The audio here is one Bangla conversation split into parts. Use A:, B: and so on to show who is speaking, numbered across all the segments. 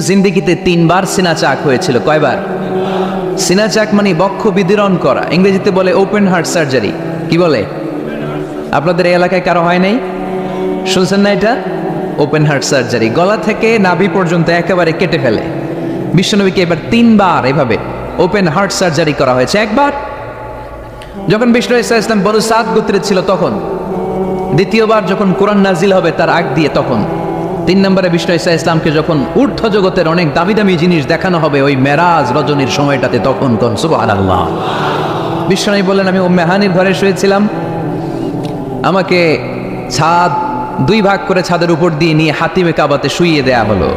A: জিন্দিগিতে 3 বার সিনা চাক হয়েছিল। কয়বার? সিনা চাক মানে বক্ষ বিদীর্ণ করা, ইংরেজিতে বলে ওপেন হার্ট সার্জারি। কি বলে? আপনাদের এই এলাকায় কারো হয় নাই? শুনছেন না এটা? ওপেন হার্ট সার্জারি, গলা থেকে নাভি পর্যন্ত একেবারে কেটে ফেলে। বিশ্বনবীকে এবার 3 বার এভাবে ওপেন হার্ট সার্জারি করা হয়েছে। একবার যখন বিষ্ণু ইসা ইসলাম বনু সাদ গোত্রে ছিল তখন, দ্বিতীয়বার যখন কোরআন নাজিল হবে তার আগ দিয়ে তখন, 3 নম্বরে বিষ্ণু ইসা ইসলামকে যখন ঊর্ধ্ব জগতের অনেক দামি দামি জিনিস দেখানো হবে ওই মেরাজ রজনীর সময়টাতে, তখন কোন সুবহানাল্লাহ। বিষ্ণু বললেন, আমি উম্মে হানির ঘরে শুয়েছিলাম, আমাকে ছাদ 2 ভাগ করে ছাদের উপর দিয়ে নিয়ে হাতিমে কাবাতে শুইয়ে দেয়া হলো,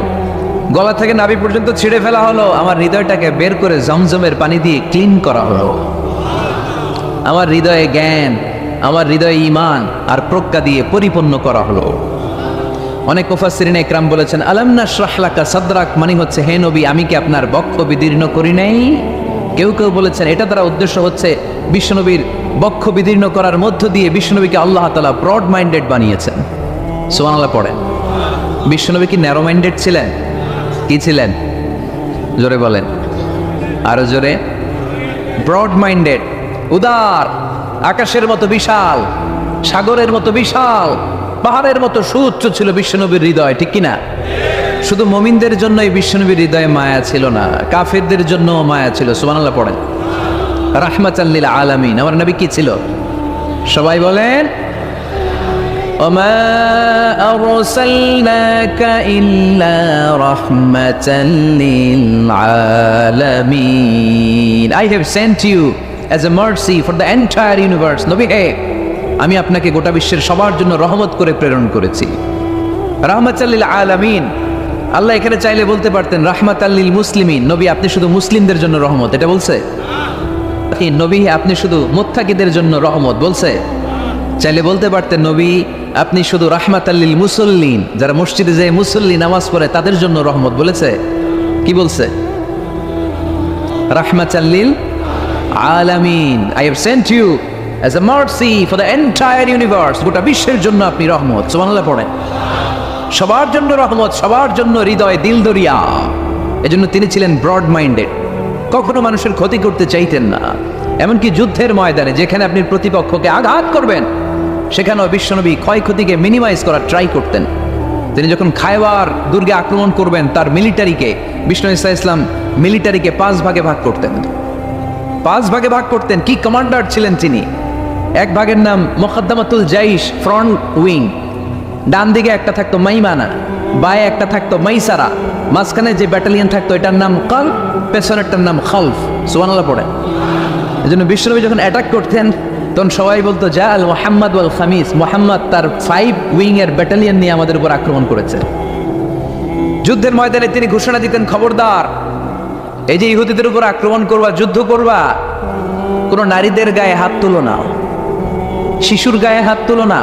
A: গলা থেকে নাভি পর্যন্ত ছিঁড়ে ফেলা হলো, আমার হৃদয়টাকে বের করে জমজমের পানি দিয়ে ক্লিন করা হলো, আমার হৃদয়ে জ্ঞান, আমার হৃদয়ে ঈমান আর প্রজ্ঞা দিয়ে পরিপূর্ণ করা হলো। অনেক মুফাসসিরিন ইকরাম বলেছেন, আলাম নাশরাহ লাকা সাদরাক মানে হচ্ছে, হে নবী আমি কি আপনার বক্ষ বিদীর্ণ করি নাই? কেউ কেউ বলেছেন এটা দ্বারা উদ্দেশ্য হচ্ছে বিশ্বনবীর বক্ষ বিদীর্ণ করার মধ্য দিয়ে বিশ্বনবীকে আল্লাহ তাআলা ব্রড মাইন্ডেড বানিয়েছেন। সুবহানাল্লাহ পড়েন। বিশ্বনবী কি ন্যারো মাইন্ডেড ছিলেন? কি ছিলেন? জোরে বলেন, আরো জোরে। ব্রড মাইন্ডেড, উদার, আকাশের মতো বিশাল, সাগরের মতো বিশাল, পাহাড়ের মতো সুউচ্চ ছিল বিশ্বনবীর হৃদয়, ঠিক কিনা? শুধু মুমিনদের জন্য এই বিশ্বনবীর হৃদয়ে মায়া ছিল না, কাফেরদের জন্য মায়া ছিল। সুবহানাল্লাহ পড়েন। রাহমাতাল লিল আলামিন, আমার নবী কি ছিল? সবাই বলেন, ওমা আরসালনাকা ইল্লা রাহমাতাল লিল আলামিন, I have sent you as a mercy for the entire universe. নবী হে, আমি আপনাকে গোটা বিশ্বের সবার জন্য রহমত করে প্রেরণ করেছি। রাহমাতাল লিল আলামিন, আল্লাহ এখানে চাইলে বলতে পারতেন রাহমাতাল লিল মুসলিমিন, নবী আপনি শুধু মুসলিমদের জন্য রহমত, এটা বলছে? নবী আপনি শুধু মুত্তাকিদের জন্য রহমত, বলছে? চাইলে বলতে পারতেন নবী আপনি শুধু রাহমাতাল লিল মুসাল্লিন, যারা মসজিদে যায় মুসল্লি নামাজ পড়ে তাদের জন্য রহমত, বলেছে? কি বলছে? রাহমাতাল লিল আলামিন, I have sent you as a mercy for the entire universe, গোটা বিশ্বের জন্য আপনি রহমত। সুবহানাল্লাহ পড়েন। সবার জন্য রহমত, সবার জন্য হৃদয় দিল দরিয়া। এজন্য তিনি ছিলেন ব্রড মাইন্ডেড, কখনো মানুষের ক্ষতি করতে চাইতেন না। এমনকি যুদ্ধের ময়দানে যেখানে আপনি প্রতিপক্ষকে আঘাত করবেন সেখানেও বিশ্বনবী ক্ষয়ক্ষতিকে মিনিমাইজ করার ট্রাই করতেন। তিনি যখন খায়বার দুর্গে আক্রমণ করবেন তার মিলিটারিকে, বিষ্ণু ইসা ইসলাম মিলিটারিকে 5 ভাগে ভাগ করতেন। 5 ভাগে ভাগ করতেন। কি কমান্ডার ছিলেন তিনি! এক ভাগের নাম মুকদ্দামাতুল জাইশ, ফ্রন্ট উইং, ডান দিকে একটা থাকতো মাইমানা, বায়ে একটা থাকতো মাইসারা, মাঝখানে যে ব্যাটালিয়ন থাকতো এটার নাম কলব, পেছনেরটার নাম খালফ। সুবহানাল্লাহ পড়ে। এজন্য বিশ্বনবী যখন অ্যাটাক করতেন তখন সবাই বলতো যা আল মুহাম্মদ ওয়াল খামিস, মুহাম্মদ তার 5 উইং এর ব্যাটালিয়ন নিয়ে আমাদের উপর আক্রমণ করেছে। যুদ্ধের ময়দানে তিনি ঘোষণা দিতেন, খবরদার, এই যে ইহুদিদের উপর আক্রমণ করবা, যুদ্ধ করবা, কোন নারীদের গায়ে হাত তুলো না, শিশুর গায়ে হাত তুলো না,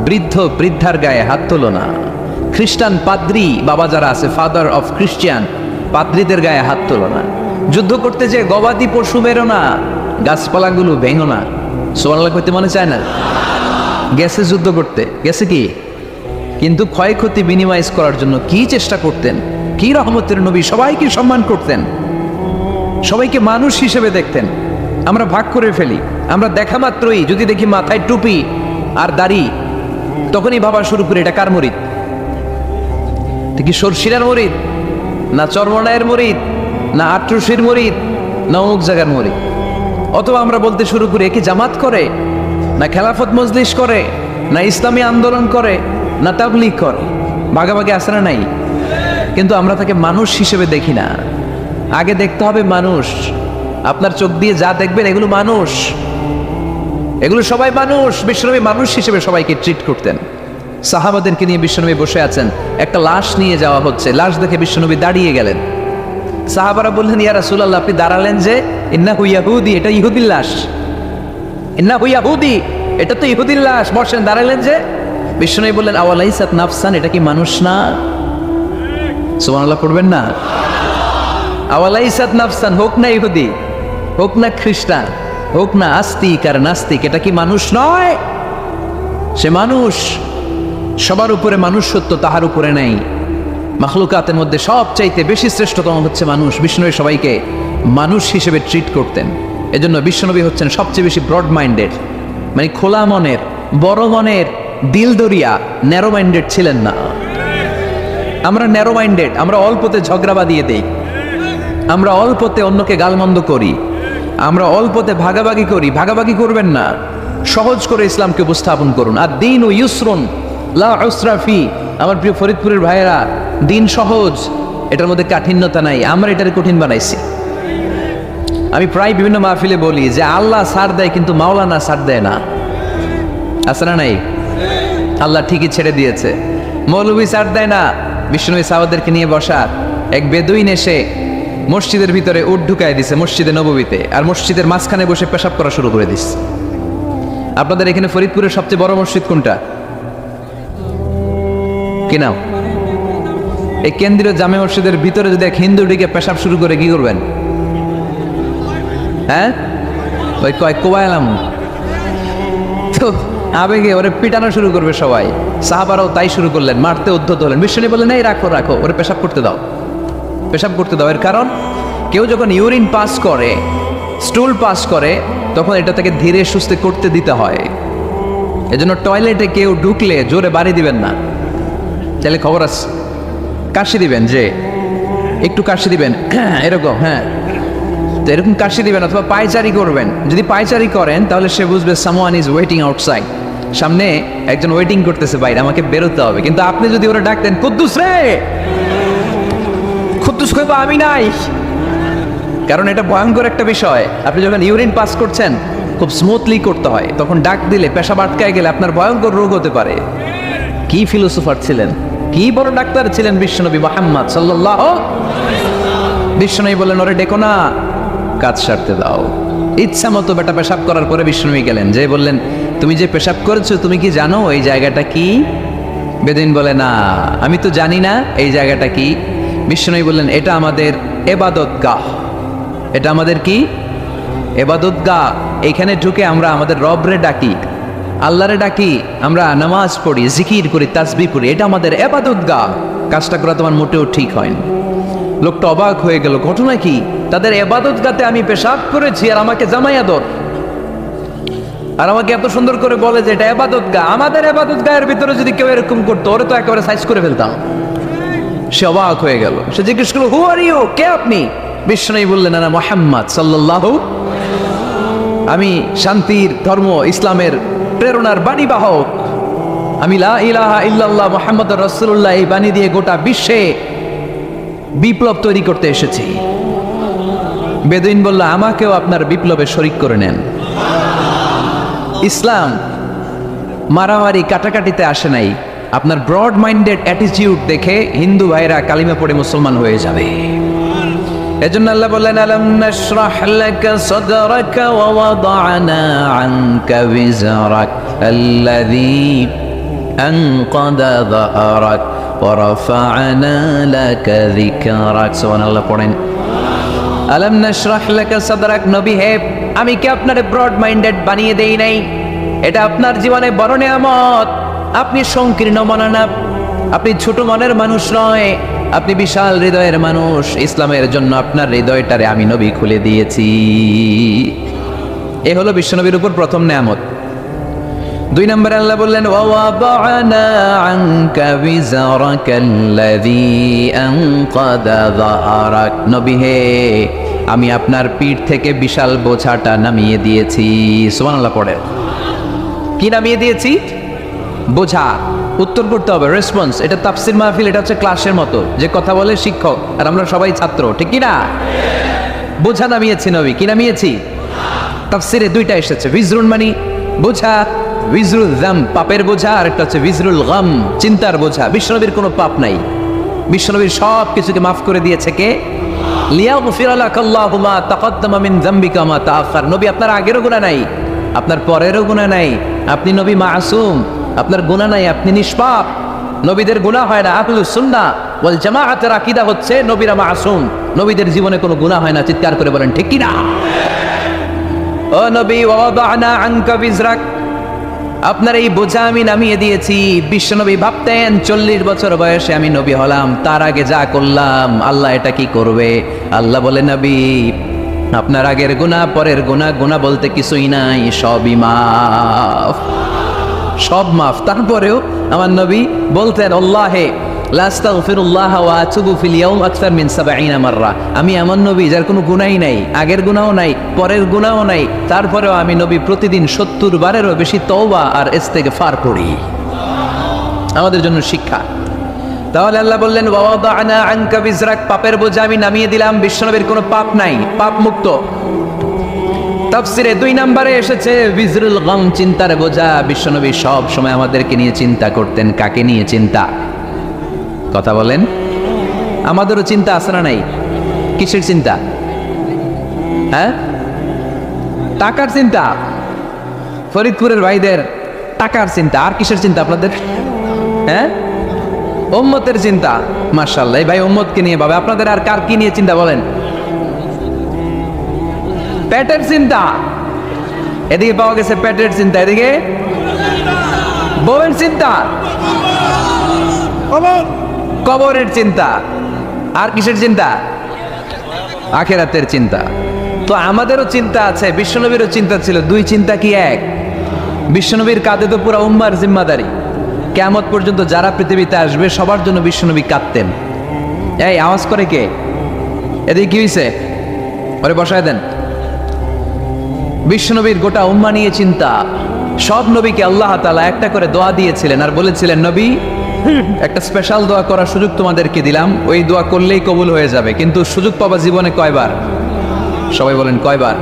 A: বৃদ্ধ বৃদ্ধার গায়ে হাত তুলো না, খ্রিস্টান পাদ্রী বাবা যারা আছে, ফাদার অফ খ্রিস্টিয়ান, পাদ্রীদের গায়ে হাত তুলো না, যুদ্ধ করতে যে গবাদি পশু মেরো না, গাছপালাগুলো ভেঙো না। সুবহানাল্লাহ কইতে মনে চায় না? গেছে যুদ্ধ করতে, গেছে কি, কিন্তু ক্ষয়ক্ষতি মিনিমাইজ করার জন্য কি চেষ্টা করতেন! কি রহমতের নবী! সবাইকে সম্মান করতেন, সবাইকে মানুষ হিসেবে দেখতেন। আমরা ভাগ করে ফেলি, আমরা দেখা মাত্রই যদি দেখি মাথায় টুপি আর দাড়ি তখনই ভাবা শুরু করি এটা কার মুরিদ? কি সরসিরার মুরিদ, না চরমনায়ের মুরিদ, না আট্রসির মুরিদ, না অমুক জায়গার মুরিদ? অথবা আমরা বলতে শুরু করি কি জামাত করে, না খেলাফত মজলিস করে, না ইসলামী আন্দোলন করে, না তাবলীগ করে। ভাগাভাগি আছে না নাই? কিন্তু আমরা তাকে মানুষ হিসেবে দেখি না। আগে দেখতে হবে মানুষ। আপনার চোখ দিয়ে যা দেখবেন এগুলো মানুষ, এগুলো সবাই মানুষ। বিশ্বনবী মানুষ হিসেবে সবাইকে ট্রিট করতেন। সাহাবাদেরকে নিয়ে বিশ্বনবী বসে আছেন, একটা লাশ নিয়ে যাওয়া হচ্ছে, লাশ দেখে বিশ্বনবী দাঁড়িয়ে গেলেন। সাহাবারা বললেন, ইয়া রাসূলুল্লাহ আপনি দাঁড়ালেন যে? ইন্নাহু ইয়াহুদি, এটা ইহুদির লাশ। ইন্নাহু ইয়াহুদি, এটা তো ইহুদির লাশ, বসেন, দাঁড়ালেন যে? বিশ্বনবী বললেন, আওয়ালাইসাত নাফসান, এটা কি মানুষ না? সুবহানাল্লাহ পড়বেন না? আওয়ালাইসাত নাফসান, হোক না ইহুদি, হোক না খ্রিস্টান, হোক না আস্তিক আর নাস্তিক, এটা কি মানুষ নয়? সে মানুষ। সবার উপরে মানুষ সত্য, তাহার উপরে নাই। মাখলুকাতের মধ্যে সবচাইতে বেশি শ্রেষ্ঠতম হচ্ছে মানুষ। বিষ্ণুনবী সবাইকে মানুষ হিসেবে ট্রিট করতেন। এজন্য বিশ্বনবী হচ্ছেন সবচেয়ে বেশি ব্রড মাইন্ডেড, মানে খোলা মনের, বড় মনের, দিল দরিয়া, ন্যারো মাইন্ডেড ছিলেন না। আমরা ন্যারো মাইন্ডেড, আমরা অল্পতে ঝগড়া বাঁধিয়ে দেই, আমরা অল্পতে অন্যকে গালমন্দ করি, আমরা অল্পতে ভাগাভাগি করি। ভাগাভাগি করবেন না, সহজ করে ইসলামকে উপস্থাপন করুন। আর দিন ও ইউসরুন লা উসরা ফি। আমার প্রিয় ফরিদপুরের ভাইয়েরা, দিন সহজ, এটার মধ্যে কাঠিন্যতা নাই, আমরা এটার কঠিন বানাইছি। আমি প্রায় বিভিন্ন মাহফিলে বলি যে আল্লাহ ছাড় দেয় কিন্তু মাওলানা ছাড় দেয় না, আছে না নাই? আল্লাহ ঠিকই ছেড়ে দিয়েছে, মৌলভী ছাড় দেয় না। বিষ্ণুনবী সাহাবাদেরকে নিয়ে বসা, এক বেদুইন এসে মসজিদের ভিতরে উট ঢুকায় দিছে, মসজিদে নববীতে, আর মসজিদের মাঝখানে বসে পেশাব করা শুরু করে দিচ্ছে। আপনাদের এখানে ফরিদপুরের সবচেয়ে বড় মসজিদ কোনটা? কি নাম? এই কেন্দ্রীয় জামে মসজিদের ভিতরে যদি এক হিন্দু ঢুকে পেশাব শুরু করে কি করবেন? হ্যাঁ, ওই কয় কোবাইলাম, তো আবেগে ওরে পিটানো শুরু করবে সবাই। সাহাবারাও তাই শুরু করলেন, মারতে উদ্ধত হলেন। বিষ্ণু বললেন, এই রাখো রাখো, ওরে পেশাব করতে দাও, পেশাব করতে দাও। এর কারণ, কেউ যখন ইউরিন পাস করে, স্টুল পাস করে, তখন এটা তাকে ধীরে সুস্থে করতে দিতে হয়। এজন্য টয়লেটে কেউ ঢুকলে জোরে বাড়ি দিবেন না, তাহলে খবর আছে। কাশি দিবেন, যে একটু কাশি দিবেন এরকম, হ্যাঁ, তো এরকম কাশি দিবেন। অথবা পায়চারি করবেন, যদি পায়চারি করেন তাহলে সে বুঝবে সামওয়ান ইজ ওয়েটিং আউটসাইড, সামনে একজন ওয়েটিং করতেছে বাইরে, আমাকে বেরোতে হবে। কিন্তু আপনি যদি ওরা ডাকতেন, কুদ্দুস রে, কুদ্দুস কইবা আমি নাই, কারণ এটা ভয়ঙ্কর একটা বিষয়। আপনি যখন ইউরিন পাস করছেন খুব স্মুথলি করতে হয়, তখন ডাক দিলে পেশাব আটকায় গেলে আপনার ভয়ঙ্কর রোগ হতে পারে। কি ফিলোসোফার ছিলেন, কি বড় ডাক্তার ছিলেন বিশ্বনবী মুহাম্মদ সাল্লাল্লাহু। বিশ্বনবী বললেন, ওরে ডেকো না, কাজ সারতে দাও। ইচ্ছা মতো বেটা পেশাব করার পরে বিশ্বনবী গেলেন, যে বললেন, তুমি যে পেশাব করেছো তুমি কি জানো এই জায়গাটা কি? বেদুইন বলে, না আমি তো জানি না এই জায়গাটা কি। বিশ্বনবী বললেন, এটা আমাদের ইবাদতগাহ, এটা আমাদের কি? ইবাদতগাহ। এখানে ঢুকে আমরা আমাদের রবরে ডাকি, আল্লাহরে ডাকি, আমরা নামাজ পড়ি, জিকির করি, তাসবিহ পড়ি, এটা আমাদের ইবাদতগাহ। কাজটা করা তোমার মোটেও ঠিক হয়নি। লোকটা অবাক হয়ে গেল, ঘটনা কি? তাদের ইবাদতগাতে আমি পেশাব করেছি আর আমাকে জামাই আদর, আর আমাকে এত সুন্দর করে বলে যে এটা ইবাদতগাহ। আমাদের ইবাদতগাহের ভিতরে যদি কেউ এরকম করতো, ওরে তো একেবারে সাইজ করে ফেলতাম। সে অবাক হয়ে গেল, সে জিজ্ঞেস করলো, হু আর ইউ, কে আপনি? বিষ্ণুনবী বললেন, না মুহাম্মদ সাল্লাল্লাহু, আমি শান্তির ধর্ম ইসলামের প্রেরণার বাণী বাহক, আমি লা ইলাহা ইল্লাল্লাহ মুহাম্মাদুর রাসূলুল্লাহ, এই বাণী দিয়ে গোটা বিশ্বে বিপ্লব তৈরি করতে এসেছি। বেদুইন বলল, আমাকেও আপনার বিপ্লবে শরিক করে নেন। ইসলাম মারামারি কাটাকাটিতে আসে নাই। আপনার ব্রড মাইন্ডেড অ্যাটিটিউড দেখে হিন্দু ভাইরা কালিমা পড়ে মুসলমান হয়ে যাবে। এজন্য আল্লাহ বললেন, আলাম নাশরাহ লাকা সাদরাকা ওয়া ওয়াদা'না আনকা বিজরাক আল্লাযী আনকাদা যাহরাক ওয়া রাফা'না লাকা যিকরাক। সুবহানাল্লাহ পড়েন। আলাম নাশরাহ লাকা সাদরাক, নবী হে, আমি কি আপনারে ব্রড মাইন্ডেড বানিয়ে দেই নাই? এটা আপনার জীবনে বড় নিয়ামত। আপনি সংকীর্ণ মনা না, আপনি ছোট মনের মানুষ নয়, আপনি বিশাল হৃদয়ের মানুষ। ইসলামের জন্য আপনার হৃদয়টারে আমি নবী খুলে দিয়েছি। এ হলো বিশ্বনবীর উপর প্রথম নিয়ামত। 2 নম্বরে আল্লাহ বললেন, ওয়া ওয়াদা'না আনকা বিজরাকাল্লাযী আনকাদা যাহরাক, নবী হে, আমি আপনার পিঠ থেকে বিশাল বোঝাটা নামিয়ে দিয়েছি। সুবহানাল্লাহ পড়ে। কি নামিয়ে দিয়েছি? বোঝা। উত্তর করতে হবে, রেসপন্স। এটা তাফসীর মাহফিল, এটা হচ্ছে ক্লাসের মতো, যে কথা বলে শিক্ষক আর আমরা সবাই ছাত্র, ঠিক কি না? বোঝা নামিয়েছি নবী। কি নামিয়েছি? তাফসীরে 2টা এসেছে, বিজরুন মানে বোঝা, বিজরুল যাম পাপের বোঝা, আর একটা হচ্ছে বিজরুল গাম চিন্তার বোঝা। বিশ্বনবীর কোনো পাপ নাই, বিশ্বনবীর সব কিছুকে মাফ করে দিয়েছে কে? লিয়াগফিরা লাকাল্লাহু মা তাকাদ্দামা মিন যামবিকা মা তাআখার। নবী আপনার আগেরও গুনাহ নাই, আপনার পরেরও গুনাহ নাই, আপনি নবী মাসুম, আপনার গুনাহ নাই, আপনি নিষ্পাপ। নবীদের গুনাহ হয় না। আহলুস সুন্নাহ ওয়াল জামাআতের আকীদা হচ্ছে নবীরা মাসুম, নবীদের জীবনে কোনো গুনাহ হয় না। চিৎকার করে বলেন ঠিক কি না? ও নবী, ওয়া ওয়াদা'না আনকা বিজরাক, আপনার এই বোঝা আমি নামিয়ে দিয়েছি। বিশ্বনবী ভাবতেন 40 বছর বয়সে আমি নবী হলাম, তার আগে যা করলাম আল্লাহ এটা কি করবে। আল্লাহ বলে, নবী আপনার আগের গুনাহ পরের গুনাহ, গুনাহ বলতে কিছুই নাই, সবই মাফ, সব মাফ। তারপরেও আমার নবী বলতেন, আল্লাহে লা আস্তাগফিরুল্লাহ ওয়া আতুবু ফিল ইয়াউম আকসার মিন 70 মাররা। আমি এমন নবী যার কোনো গুনাহই নাই, আগের গুনাহও নাই, পরের গুনাহও নাই, তারপরেও আমি নবী প্রতিদিন 70 বারেরও বেশি তওবা আর ইস্তেগফার করি। আমাদের জন্য শিক্ষা। তাহলে আল্লাহ বললেন, ওয়া ওয়াদানা আনকা বিজরাক, পাপের বোঝা আমি নামিয়ে দিলাম। বিশ্বনবীর কোনো পাপ নাই, পাপ মুক্ত। তাফসিরে 2 নম্বরে এসেছে বিজরুল গাম, চিন্তার বোঝা। বিশ্বনবী সব সময় আমাদেরকে নিয়ে চিন্তা করতেন। কাকে নিয়ে চিন্তা? কথা বলেন। আমাদেরও চিন্তা আছে না নাই? কিসের চিন্তা? হ্যাঁ, টাকার চিন্তা। ফরিদপুরের ভাইদের টাকার চিন্তা। আর কিসের চিন্তা আপনাদের? হ্যাঁ, উম্মতের চিন্তা। মাশাআল্লাহ, এই ভাই উম্মতকে নিয়ে ভাবে। আপনাদের আর কার কি নিয়ে চিন্তা বলেন? পেটের চিন্তা। এদিকে পাওয়া গেছে পেটের চিন্তা, এদিকে বউয়ের চিন্তা, কবরের চিন্তা। আর কিসের চিন্তা? আখিরাতের চিন্তা। তো আমাদেরও চিন্তা আছে, বিশ্বনবীরও চিন্তা ছিল। 2 চিন্তা কি এক? বিশ্বনবীর কাঁধে তো পুরো উম্মার জিম্মাদারি। কিয়ামত পর্যন্ত যারা পৃথিবীতে আসবে সবার জন্য বিশ্বনবী কাঁদতেন। এই আওয়াজ করে কে? এদিকে কি হয়েছে? ওরে বসায় দেন। বিশ্বনবীর গোটা উম্মা নিয়ে চিন্তা। সব নবীকে আল্লাহ তাআলা একটা করে দোয়া দিয়েছিলেন আর বলেছিলেন, নবী একটা স্পেশাল দোয়া করার সুযোগ তোমাদেরকে দিলাম, ওই দোয়া করলেই কবুল হয়ে যাবে। কিন্তু সুযোগ পাবা জীবনে কয়বার? সবাই বলেন কয়বার?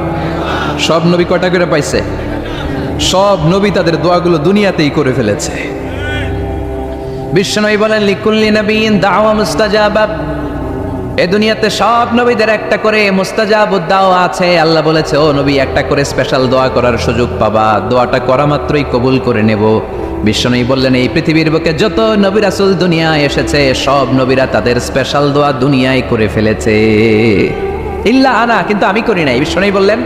A: সব নবী কয়টা করে পাইছে? সব নবী তাদের দোয়াগুলো দুনিয়াতেই করে ফেলেছে। বিশ্বনবী বলেন, লিকুল্লি নবিয়্যিন দাওয়া মুস্তাজাবা। এই দুনিয়াতে সব নবীদের একটা করে মুস্তাজাবুদ দাওয়া আছে। আল্লাহ বলেছে, ও নবী একটা করে স্পেশাল দোয়া করার সুযোগ পাবা, দোয়াটা করা মাত্রই কবুল করে নেব। বিশ্বনবী বললেন, এই পৃথিবীর বুকে যত নবী রাসূল দুনিয়ায় এসেছে সব নবীরা তাদের স্পেশাল দোয়া দুনিয়ায় করে ফেলেছে, ইল্লা আনা, কিন্তু আমি করি নাই। বিশ্বনবী বললেন,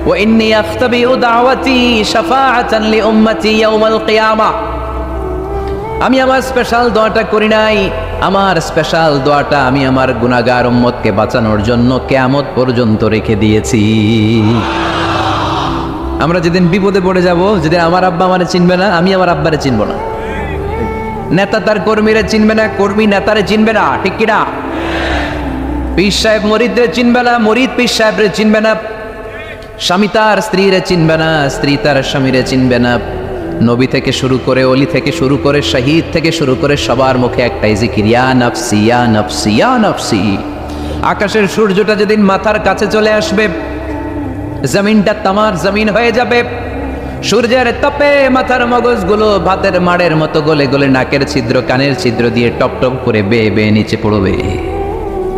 A: ওয়া ইন্নী আখতাবিউ দাওয়াতি শাফাআতান লি উম্মতি ইয়াউমাল কিয়ামা। আমি আমার স্পেশাল দোয়াটা করি নাই। আমার স্পেশাল দোয়াটা আমি আমার গুনাহগার উম্মতকে বাঁচানোর জন্য কিয়ামত পর্যন্ত রেখে দিয়েছি। আমরা যেদিন বিপদে পড়ে যাব, যেদিন আমার আব্বা আমারে চিনবে না, আমি আমার আব্বারে চিনব না, নেতা তার কর্মীরা চিনবে না, কর্মী নেতারে চিনবে না, ঠিক কিনা? পীর সাহেব মরিদরে চিনবে না, মরিদ পীর সাহেবরে চিনবে না, স্বামী তার স্ত্রীরে চিনবে না, স্ত্রী তার স্বামীরে চিনবে না। নবী থেকে শুরু করে, অলি থেকে শুরু করে, শহীদ থেকে শুরু করে সবার মুখে একটাই জিকির, ইয়া নাফসি ইয়া নাফসি ইয়া নাফসি। আকাশের সূর্যটা যেদিন মাথার কাছে চলে আসবে, জমিনটা তামার জমিন হয়ে যাবে। সূর্যের তাপে মাথার মগজগুলো ভাতের মাড়ের মতো গলে গলে নাকের ছিদ্র কানের ছিদ্র দিয়ে টপ টপ করে বেয়ে বেয়ে নিচে পড়বে।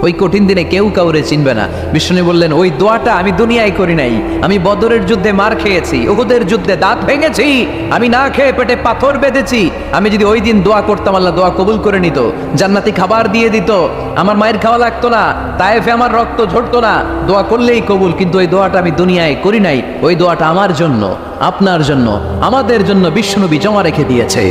A: ওই কঠিন দিনে কেউ কাউরে চিনবে না। বিষ্ণু বললেন, ওই দোয়াটা আমি দুনিয়ায় করি নাই। আমি বদরের যুদ্ধে মার খেয়েছি, উহুদের যুদ্ধে দাঁত ভেঙেছি, আমি না খেয়ে পেটে পাথর বেঁধেছি। আমি যদি ওই দিন দোয়া করতাম, আল্লাহ দোয়া কবুল করে নিত, জান্নাতি খাবার দিয়ে দিত, আমার মায়ের খাওয়া লাগতো না, তায়েফে আমার রক্ত ঝরতো না, দোয়া করলেই কবুল। কিন্তু ওই দোয়াটা আমি দুনিয়ায় করি নাই। ওই দোয়াটা আমার জন্য, আপনার জন্য, আমাদের জন্য বিশ্বনবী জমা রেখে দিয়েছে।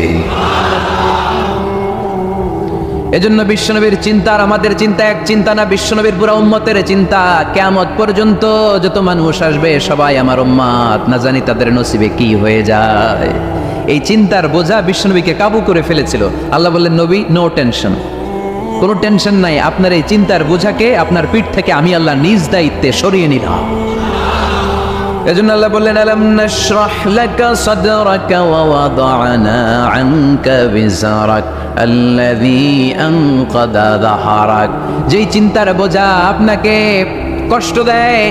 A: এজন্য বিশ্বনবীর চিন্তা আর আমাদের চিন্তা এক চিন্তা না, বিশ্বনবীর পুরো উম্মতের চিন্তা। কিয়ামত পর্যন্ত যত মানুষ আসবে সবাই আমার উম্মত, না জানি তাদের নসিবে কি হয়ে যায়। এই চিন্তার বোঝা বিশ্বনবীকে কাবু করে ফেলেছিল। আল্লাহ বললেন, নবী নো টেনশন, কোনো টেনশন নাই। আপনার এই চিন্তার বোঝাকে আপনার পিঠ থেকে আমি আল্লাহ নিজ দায়িত্বে সরিয়ে নিলাম। এজন্য আল্লাহ বললেন, আলাম নাশরাহ লাকা সাদরাকা ওয়া ওয়াদানা আনকা বিজরাক আল্লাযী আনকাদা যাহরাক। যেই চিন্তার বোঝা আপনাকে কষ্ট দেয়,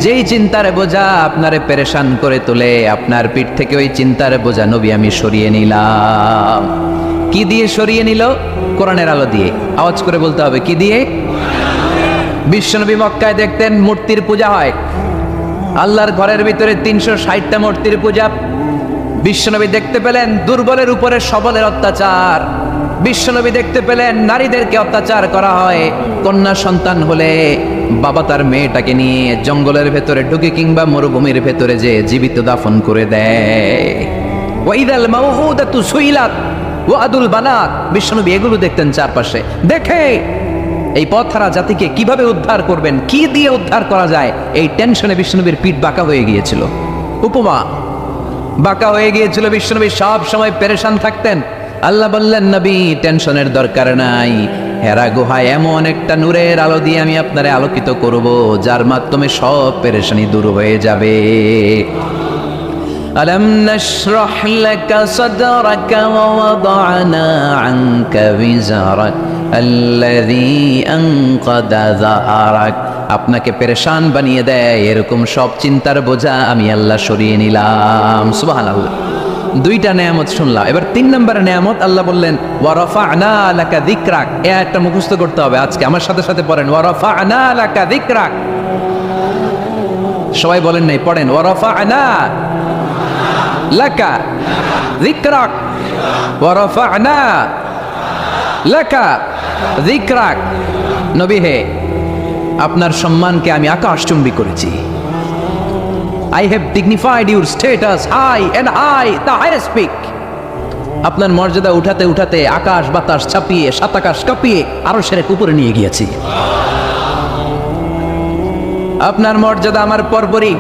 A: যেই চিন্তার বোঝা আপনারে পেরেশান করে তোলে, আপনার পিঠ থেকে ওই চিন্তার বোঝা নবী আমি সরিয়ে নিলাম। কি দিয়ে সরিয়ে নিল? কোরআনের আলো দিয়ে। আওয়াজ করে বলতে হবে, কি দিয়ে? বিশ্বনবী মক্কায় দেখতেন মূর্তির পূজা হয়, আল্লাহর ঘরের ভিতরে 360টা মূর্তির পূজা। বিশ্বনবী দেখতে পেলেন দুর্বলের উপরে সবলের অত্যাচার। বিশ্বনবী দেখতে পেলেন নারীদেরকে অত্যাচার করা হয়। কন্যা সন্তান হলে বাবা তার মেয়েটাকে নিয়ে জঙ্গলের ভেতরে ঢুকে কিংবা মরুভূমির ভেতরে যে জীবিত দাফন করে দেয়। ওয়াইদাল মাউউদাতু সুইলাত ওয়াদুল বানাত, বিশ্বনবী এগুলো দেখতেন চারপাশে, দেখে এই পথহারা জাতিকে কিভাবে উদ্ধার করবেন, কি দিয়ে উদ্ধার করা যায়, এই টেনশনে বিশ্বনবীর পিঠ বাঁকা হয়ে গিয়েছিল, উপমা বাঁকা হয়ে গিয়েছিল। বিশ্বনবী সব সময় পেরেশান থাকতেন। আল্লাহ বললেন, নবী টেনশনের দরকার নাই, হেরা গুহায় এমন একটা নূরের আলো দিয়ে আমি আপনারে আলোকিত করব, যার মাধ্যমে সব পেরেশানি দূর হয়ে যাবে। ألم نشرح لك صدرك ووضعنا عنك وزرك الذي أنقض ظهرك। আপনাকে পেরেশান বানিয়ে দেয় এরকম সব চিন্তার বোঝা আমি আল্লাহ সরিয়ে নিলাম। সুবহানাল্লাহ। দুইটা নেয়ামত শুনলাম, এবার 3 নম্বরের নেয়ামত আল্লাহ বললেন ওয়ারাফা'না লাকা যিকরাক। এই আয়াতটা মুখস্থ করতে হবে আজকে, আমার সাথে সাথে পড়েন ওয়ারাফা'না লাকা যিকরাক। সবাই বলেন নাই, পড়েন ওয়ারাফা'না লাকা যিকরাক ওয়ারাফা'না লাকা যিকরাক। নবী হে, আপনার সম্মানকে আমি আকাশচুম্বী করেছি। I have dignified your status high and I the highest peak. আপনার মর্যাদা উঠাতে উঠাতে আকাশ বাতাস ছাপিয়ে সাত আকাশ কাঁপিয়ে আরশের উপরে নিয়ে গিয়েছি। আপনার মর্যাদা আমার পরপরই,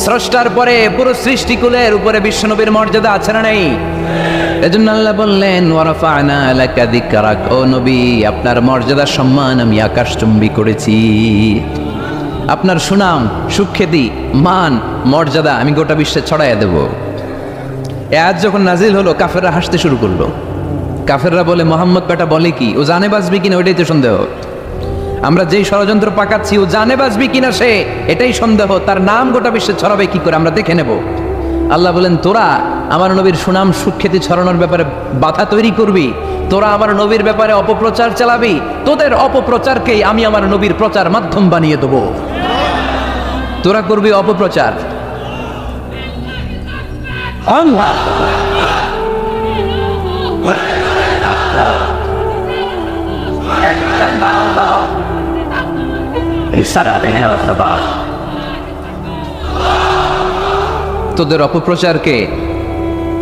A: স্রষ্টার পরে পুরো সৃষ্টিকুলের উপরে বিশ্বনবীর মর্যাদা আছে না নেই? এজন্য আল্লাহ বললেন ওয়ারাফা'না লাকা যিকরাক, ও নবী আপনার মর্যাদা সম্মান আমি আকাশচুম্বী করেছি। আপনার সুনাম সুখ্যাতি মান মর্যাদা আমি গোটা বিশ্বে ছড়াইয়া দেব। আজ যখন নাজিল হলো কাফেররা হাসতে শুরু করলো। কাফেররা বলে মোহাম্মদ বেটা বলে কি, ও জানে বাঁচবি কিনা ওইটাই তো সন্দেহ। আমরা যেই ষড়যন্ত্র পাকাচ্ছি ও জানে বাঁচবি কিনা সে এটাই সন্দেহ, তার নাম গোটা বিশ্বে ছড়াবে কি করে আমরা দেখে নেব। আল্লাহ বলেন তোরা আমার নবীর সুনাম সুখ্যাতি ছড়ানোর ব্যাপারে বাধা তৈরি করবি, তোরা আমার নবীর ব্যাপারে অপপ্রচার চালাবি, তোদের অপপ্রচারকেই আমি আমার নবীর প্রচার মাধ্যম বানিয়ে দেব। তোরা করবি অপপ্রচার। তোদের অপপ্রচারকে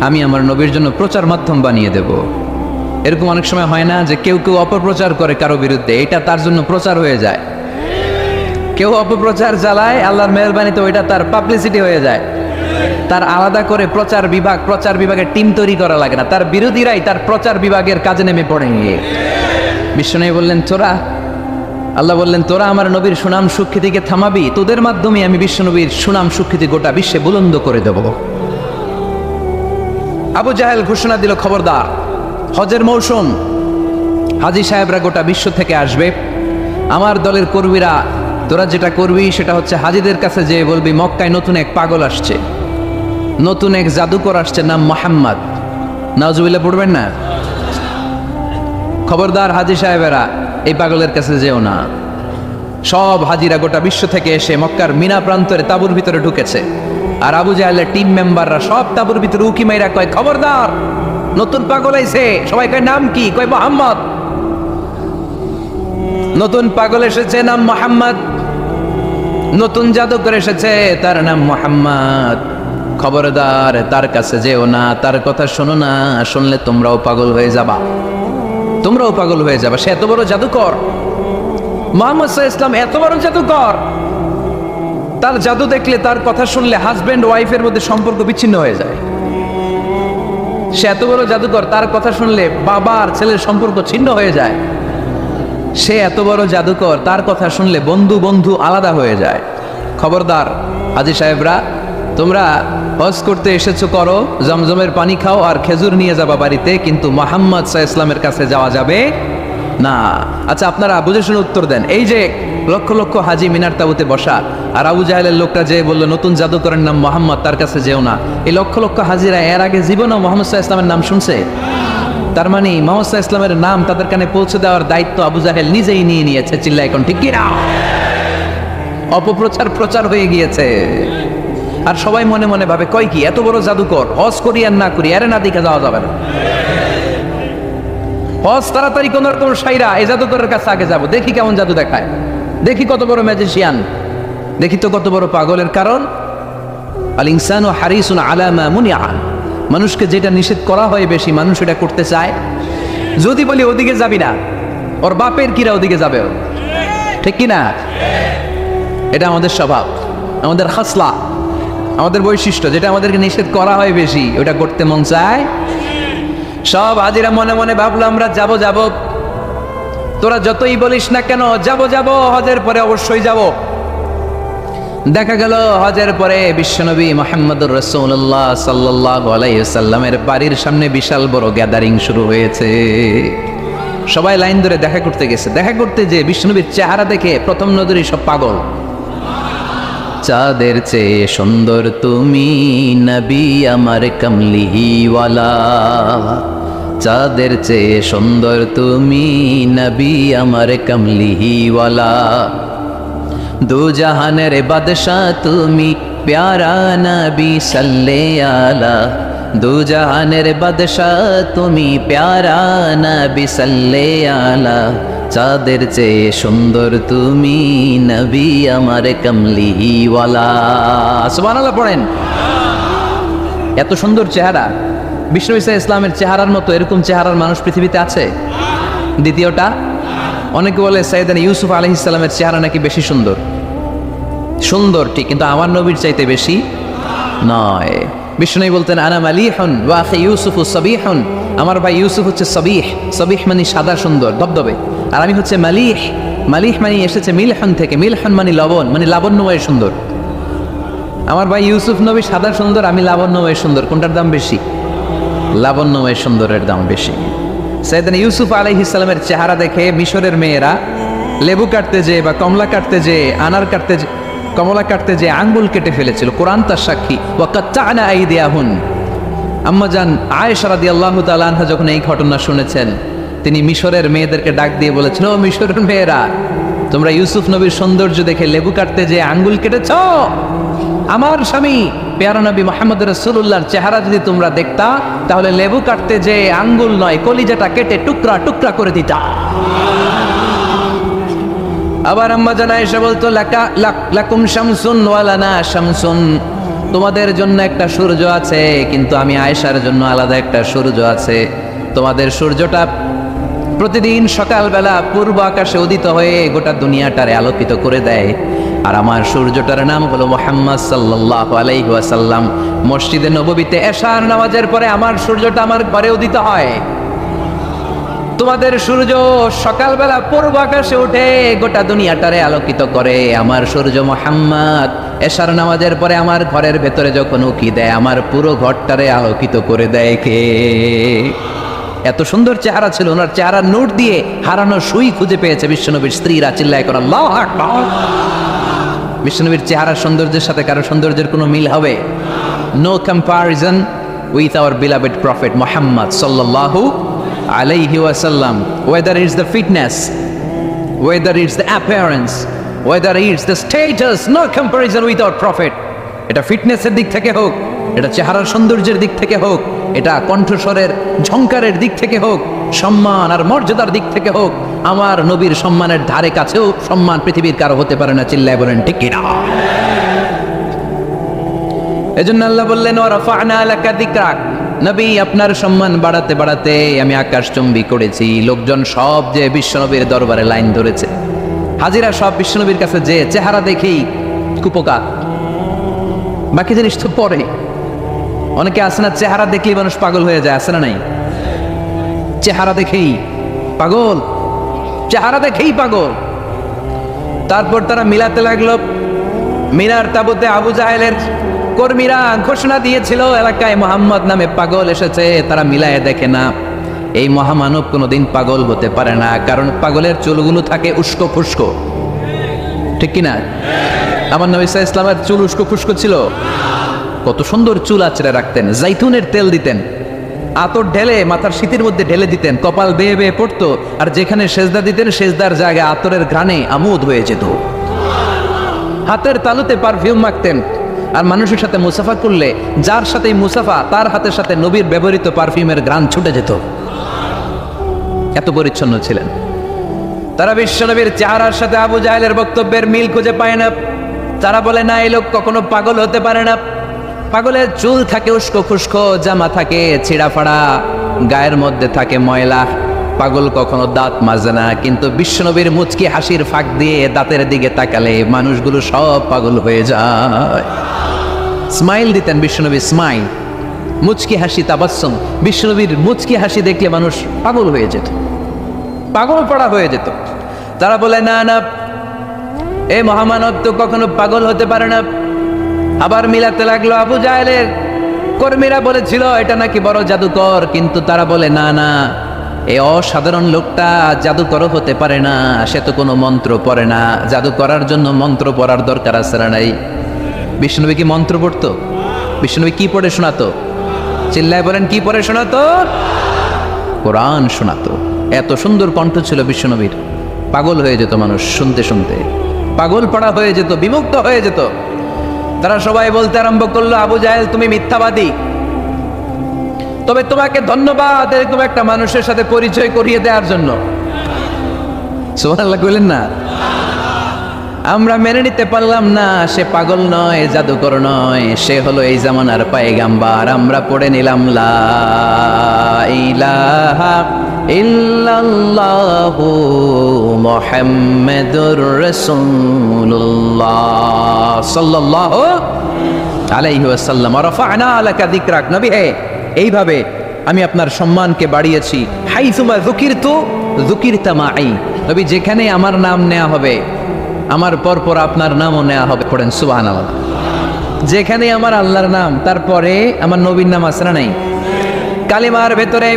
A: আমি আমার নবীর জন্য প্রচার মাধ্যম বানিয়ে দেব। এরকম অনেক সময় হয় না যে কেউ কেউ অপপ্রচার করে কারো বিরুদ্ধে, এটা তার জন্য প্রচার হয়ে যায়। কেউ অপপ্রচার চালায়, আল্লাহর মেহেরবানিতে ওইটা তার পাবলিসিটি হয়ে যায়। তার আলাদা করে প্রচার বিভাগের টিম তৈরি করা লাগে না, তার বিরোধীরাই তার প্রচার বিভাগের কাজে নেমে পড়ে। বিশ্বনবী বললেন তোরা, আল্লাহ বললেন তোরা আমার নবীর সুনাম সুখ্যাতিকে থামাবি, তোদের মাধ্যমে আমি বিশ্বনবীর সুনাম সুখ্যাতি গোটা বিশ্বে বুলন্দ করে দেব। আবু জাহেল ঘোষণা দিল, খবরদার হজের মৌসুম, হাজী সাহেবরা গোটা বিশ্ব থেকে আসবে, আমার দলের কর্মীরা তোরা যেটা করবি সেটা হচ্ছে হাজীদের কাছে যেয়ে বলবি মক্কায় নতুন এক পাগল আসছে, নতুন এক জাদুকর আসছে, নাম মুহাম্মদ। নাউজুবিল্লাহ পড়বেন না? খবরদার হাজী সাহেবেরা এই পাগলের কাছে যেও না। সব হাজিরা গোটা বিশ্ব থেকে এসে মক্কার মিনা প্রান্তরে তাঁবুর ভিতরে ঢুকেছে, আর আবু জাহেলের টিম মেম্বাররা সব তাঁবুর ভিতরে উকি মাইরা কয় খবরদার নতুন পাগল আইছে। সবাই কয় নাম কি? কয় মুহাম্মদ। নতুন পাগল এসেছে, নাম মুহাম্মদ। নতুন জাদুকর এসেছে, তার নাম মুহাম্মদ। খবরদার তার কাছে যেও না, তার কথা শোনো না, শুনলে তোমরাও পাগল হয়ে যাবা, তোমরাও পাগল হয়ে যাবে। সে এত বড় জাদুকর, মুহাম্মদ সাল্লাল্লাহু আলাইহি ওয়াসাল্লাম এত বড় জাদুকর, তার জাদু দেখলে তার কথা শুনলে হাজবেন্ড ওয়াইফের মধ্যে সম্পর্ক বিচ্ছিন্ন হয়ে যায়। সে এত বড় জাদুকর, তার কথা শুনলে বাবা আর ছেলের সম্পর্ক ছিন্ন হয়ে যায়। সে এত বড় জাদুকর, তার কথা শুনলে বন্ধু বন্ধু আলাদা হয়ে যায়। খবরদার হাজী সাহেবরা, তোমরা হজ করতে এসেছো করো, জমজমের পানি খাও আর খেজুর নিয়ে যাবা বাড়িতে, কিন্তু মুহাম্মদ সাল্লাল্লাহু আলাইহি ওয়াসাল্লামের কাছে যাওয়া যাবে না। আচ্ছা আপনারা বুঝে শুনে উত্তর দেন। এই যে লক্ষ লক্ষ হাজী মিনার তাবুতে বসা, আর আবু জাহেলের লোকটা যে বললো নতুন জাদুকরের নাম মুহাম্মদ, তার কাছে যেও না, এই লক্ষ লক্ষ হাজীরা এর আগে জীবনেও মুহাম্মদ সাল্লাল্লাহু আলাইহি ওয়াসাল্লামের নাম শুনছে? তার মানে মুহাম্মদ সাল্লাল্লাহু আলাইহি ওয়াসাল্লামের নাম তাদের কানে পৌঁছে দেওয়ার দায়িত্ব আবু জাহেল নিজেই নিয়ে নিয়েছে। চিল্লা এখন ঠিক কি না? অপপ্রচার হয়ে গিয়েছে। আর সবাই মনে মনে ভাবে কয় কি এত বড় জাদুকর, হজ করি আর না করি এরে না দিকে যাওয়া যাবে না, হজ তাড়াতাড়ি কোন রকম সাইরা এই জাদুকরের কাছে আগে যাব, দেখি কেমন জাদু দেখায়, দেখি কত বড় ম্যাজিশিয়ান, দেখি তো কত বড় পাগলের। কারণ আল ইনসানু হারিসুন আলা মা মুনিআ, মানুষকে যেটা নিষেধ করা হয় বেশি, মানুষ এটা করতে চায়। যদি বলি ওদিকে যাবি না, ওর বাপের কিরা ওদিকে যাবে, ঠিক কিনা? এটা আমাদের স্বভাব, আমাদের খাসলা, আমাদের বৈশিষ্ট্য। যেটা আমাদেরকে নিষেধ করা হয় বেশি, ওটা করতে মন চায়। সব হাজিরা মনে মনে ভাবলো আমরা যাব যাব, তোরা যতই বলিস না কেন যাব যাব, হজের পরে অবশ্যই যাব। দেখা গেল হজের পরে বিশ্বনবী মুহাম্মদুর রাসূলুল্লাহ সাল্লাল্লাহু আলাইহি ওয়াসাল্লামের বাড়ির সামনে বিশাল বড় গ্যাদারিং শুরু হয়েছে। সবাই লাইন ধরে দেখা করতে গেছে। দেখা করতে যে বিশ্বনবীর চেহারা দেখে প্রথম নজরে সব পাগল। চাঁদের চেয়ে সুন্দর তুমি নবী আমার কমলিওয়ালা, চাঁদের চেয়ে সুন্দর তুমি নবী আমার কমলিওয়ালা, দু জাহানের বাদশাহ তুমি প্যারা নবী সাল্লে আলা, দু জাহানের বাদশাহ তুমি প্যারা নবী সাল্লে আলা, চাঁদের চেয়ে সুন্দর তুমি নবী আমার কমলিওয়ালা। সুবহানাল্লাহ পড়েন। এত সুন্দর চেহারা, বিষ্ণু ঈসা ইসলামের চেহারার মতো এরকম চেহারার মানুষ পৃথিবীতে আছে? দ্বিতীয়টা, অনেকে বলে সাইয়েদনা ইউসুফ আলাইহিস সালামের চেহারা নাকি বেশি সুন্দর। সুন্দর ঠিক, কিন্তু আমার নবীর চাইতে বেশি নয়। বিষ্ণু বলতেন আনা মালিহুন ওয়া আখি ইউসুফু সাবিহুন, আমার ভাই ইউসুফ হচ্ছে সাবিহ, সাবিহ মানে সাদা সুন্দর ধবধবে, আর আমি হচ্ছে মালিহ, মালিহ মানে এসেছে মিলহন থেকে, মিলহন মানে লবণ, মানে লাবণ্যময় সুন্দর। আমার ভাই ইউসুফ নবী সাদা সুন্দর, আমি লাবণ্যময় সুন্দর। কোনটার দাম বেশি? লাবণ্যময় সুন্দরের দাম বেশি। সাইয়েদনা ইউসুফ আলাইহিস সালামের চেহারা দেখে মিশরের মেয়েরা লেবু কাটতে যে বা কমলা কাটতে যে, আনার কাটতে যে, কমলা কাটতে যে আঙ্গুল কেটে ফেলেছিল। কোরআন তার সাক্ষী। ওয়া কাত্তা'না আইদিয়াহুন। আম্মাজান আয়েশা রাদিয়াল্লাহু তাআলা আনহা যখন এই ঘটনা শুনেছেন, তিনি মিশরের মেয়েদেরকে ডাক দিয়ে বলেছেন, ও মিশরের মেয়েরা, তোমরা ইউসুফ নবীর সৌন্দর্য দেখে লেবু কাটতে যে আঙ্গুল কেটেছ, আমার স্বামী প্যারা নবী মুহাম্মদ রাসূলুল্লাহর চেহারা যদি তোমরা দেখতা, তাহলে লেবু কাটতে যে আঙ্গুল নয়, কলিজাটা কেটে টুকরা টুকরা করে দিতা। আবার আম্মা জান আয়েশা বলতো, লাকুম শামসুন ওয়া লানা শামসুন, তোমাদের জন্য একটা সূর্য আছে, কিন্তু আমি আয়েশার জন্য আলাদা একটা সূর্য আছে। তোমাদের সূর্যটা প্রতিদিন সকালবেলা পূর্ব আকাশে উদিত হয়ে গোটা দুনিয়াটারে আলোকিত করে দেয়, আর আমার সূর্যটার নাম হলো মুহাম্মদ সাল্লাল্লাহু আলাইহি ওয়াসাল্লাম। মসজিদে নববীতে এশার নামাজের পরে আমার সূর্যটা আমার ঘরে উদিত হয়। তোমাদের সূর্য সকালবেলা পূর্ব আকাশে উঠে গোটা দুনিয়াটারে আলোকিত করে, আমার সূর্য মুহাম্মদ এশার নামাজের পরে আমার ঘরের ভেতরে যখন উকি দেয়, আমার পুরো ঘরটারে আলোকিত করে দেয় কে? এত সুন্দর চেহারা ছিল ওনার। চেহারার নূর দিয়ে হারানো সুই খুঁজে পেয়েছে বিশ্বনবীর স্ত্রীরা। চিল্লায় করে আল্লাহু আকবার। বিশ্বনবীর চেহারার সৌন্দর্যের সাথে কারো সৌন্দর্যের কোনো মিল হবে? No comparison with our beloved prophet Muhammad সাল্লাল্লাহু আলাইহি ওয়াসাল্লাম। Whether it's the fitness, whether it's the appearance, whether it's the status, no comparison with our prophet. এটা ফিটনেসের দিক থেকে হোক, এটা চেহারার সৌন্দর্যের দিক থেকে হোক, এটা কণ্ঠস্বরের ঝংকারের দিক থেকে হোক, সম্মান আর মর্যাদার দিক থেকে হোক, আমার নবীর সম্মানের ধারে কাছেও সম্মান পৃথিবীর কারো হতে পারে না। চিল্লায় বলেন ঠিক কিনা? এজন্য আল্লাহ বললেন, ওয়া রাফা'না লাকা যিকরাক, নবী আপনার সম্মান বাড়াতে বাড়াতে আমি আকাশচুম্বী করেছি। লোকজন সব যে বিশ্বনবীর দরবারে লাইন ধরেছে, হাজিরা সব বিশ্বনবীর কাছে যে চেহারা দেখেই কুপোকা, বাকি জিনিস তো পরে। অনেকে আছে না, চেহারা দেখলেই মানুষ পাগল হয়ে যায়, আছে না নাই? চেহারা দেখেই পাগল, চেহারা দেখেই পাগল। তারপর তারা মিলাতে লাগলো। মিনার তাবুতে আবু জাহেলের কর্মীরা ঘোষণা দিয়েছিল, এলাকায় মোহাম্মদ নামে পাগল এসেছে। তারা মিলায় দেখে না, এই মহামানব কোনোদিন পাগল হতে পারে না, কারণ পাগলের চুলগুলো থাকে উস্কো খুস্কো, ঠিক কিনা? আমার নবী সাল্লাল্লাহু আলাইহি ওয়াসাল্লামের চুল উস্কো খুস্কো ছিল? কত সুন্দর চুল আঁচড়ে রাখতেন, জাইতুনের তেল দিতেন, আতর ঢেলে মাথার শীতের মধ্যে ঢেলে দিতেন, কপাল বেয়ে বেয়ে পড়তো, আর যেখানে সেজদা দিতেন সেজদার জায়গায় আতরের ঘ্রাণে আমোদ হয়ে যেত। হাতের তালুতে পারফিউম মাখতেন, আর মানুষের সাথে মুসাফা করলে যার সাথে মুসাফা তার হাতের সাথে নবীর ব্যবহৃত পারফিউমের ঘ্রাণ ছুটে যেত। এত পরিচ্ছন্ন ছিলেন তারা। বিশ্বনবীর চেহারার সাথে আবু জাহেলের বক্তব্যের মিল খুঁজে পায় না। তারা বলে, না, এই লোক কখনো পাগল হতে পারে না। পাগলের চুল থাকে উস্কো খুস্কো, জামা থাকে ছিঁড়া ফাড়া, গায়ের মধ্যে থাকে ময়লা। পাগল কখনো দাঁত মাজে না, কিন্তু বিশ্বনবীর মুচকি হাসির ফাঁক দিয়ে দাঁতের দিকে তাকালে মানুষগুলো সব পাগল হয়ে যায়। স্মাইল দিতেন বিশ্বনবী, স্মাইল, মুচকি হাসি, তাবাসসুম। বিশ্বনবীর মুচকি হাসি দেখলে মানুষ পাগল হয়ে যেত, পাগল পড়া হয়ে যেত। তারা বলে না না, এ মহামানব তো কখনো পাগল হতে পারে না। আবার মিলাতে লাগলো আবু জাহেলের কর্মীরা বলেছিল এটা নাকি বড় জাদুকর, কিন্তু তারা বলে না না, এই অসাধারণ লোকটা জাদুকরও হতে পারে না, সে তো কোনো মন্ত্র পড়ে না, জাদু করার জন্য মন্ত্র পড়ার দরকার আছে না নাই? বিষ্ণুনবী কি মন্ত্র পড়তো? বিষ্ণুনবী কি পড়ে শোনাতো? চিল্লায় বলেন, কি পড়ে শোনাতো? কোরআন শোনাতো। এত সুন্দর কণ্ঠ ছিল বিশ্বনবীর, পাগল হয়ে যেত মানুষ শুনতে শুনতে, পাগল পড়া হয়ে যেত, বিমুক্ত হয়ে যেত। তারা সবাই বলতে আরম্ভ করলো, আবু জাহেল তুমি মিথ্যাবাদী, তবে তোমাকে ধন্যবাদ এরকম একটা মানুষের সাথে পরিচয় করিয়ে দেওয়ার জন্য। সুবহানাল্লাহ বললেন না? আমরা মেনে নিতে পারলাম না সে পাগল নয়, জাদুকর নয়, সে হলো এই জামানার পায়গাম্বার। আমরা পড়ে নিলাম লা ইলাহা ইল্লাল্লাহু মুহাম্মাদুর রাসূলুল্লাহ সাল্লাল্লাহু আলাইহি ওয়াসাল্লাম। রাফা'না লাকা যিকরাক, নবী হে এইভাবে আমি আপনার সম্মানকে বাড়িয়েছি। হাইসুমা যুকিরতু যুকিরতা মাই, নবী যেখানে আমার নাম নেওয়া হবে আমার পরপর আপনার নামও নেওয়া হবে। পড়েন সুবহানাল্লাহ। যেখানে আমার আল্লাহর নাম তারপরে আমার নবীর নাম আছে না নাই? কালিমার ভেতরে